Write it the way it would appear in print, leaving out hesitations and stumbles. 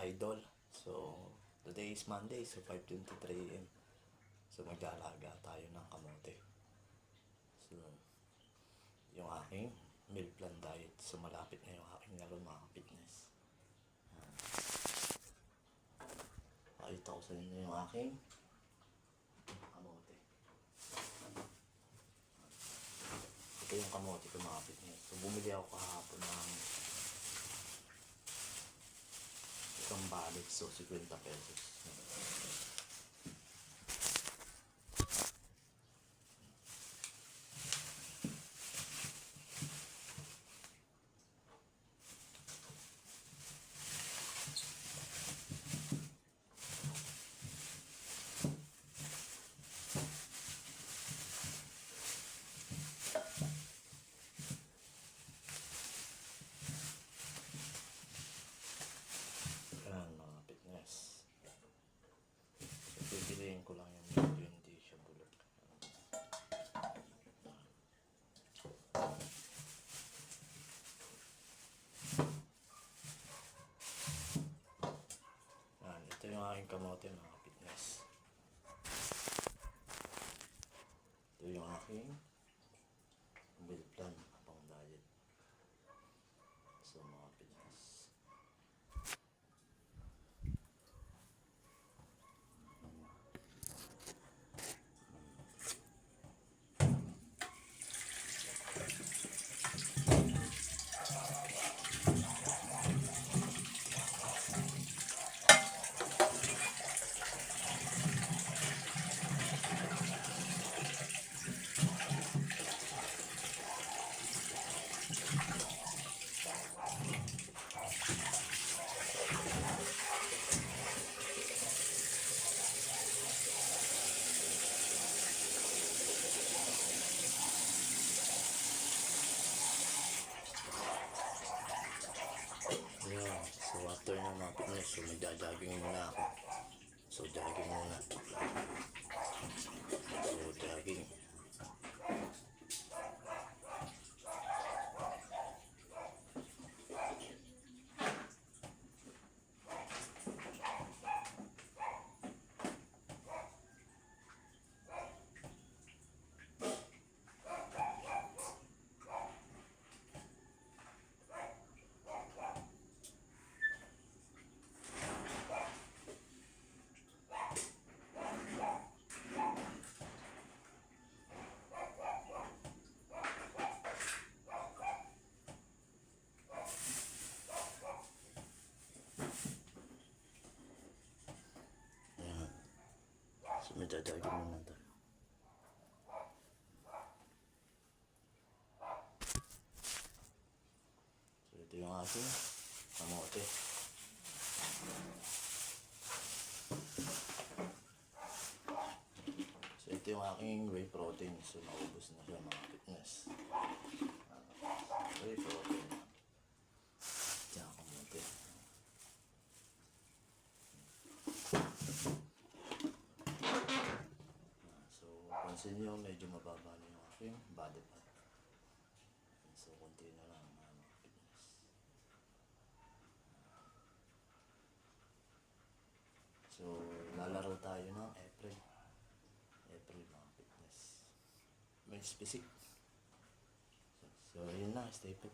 idol. So, today is Monday, so 5:23 AM. So, mag-aalaga tayo ng kamote. So, yung aking meal plan diet. So, malapit na yung aking laro mga fitness. Pakita ko sa inyo yung aking kamote. Ito yung kamote ko mga fitness. So, bumili ako kahapon ng isang balik. So, 50 pesos. Ayan mga fitness. So, pipiliin ko lang yung medyo hindi siya bulok. Ayan, ito yung aking kamote mga fitness. Ito yung aking meal plan pang diet. So mga fitness. Ayan, so after na mga fitness, so magja-jogging muna ako. So jogging muna. So jogging. Ayan. So magja-jogging muna tayo. So ito yung aking kamote. So ito yung aking whey protein. So naubos na siya mga fitness. Whey protein. Diyan kamote. So pansin nyo medyo mababa na yung aking body fat. So konti na lang mga fitness. So lalaro tayo ng April mga fitness. May specific. So yun na, stay fit.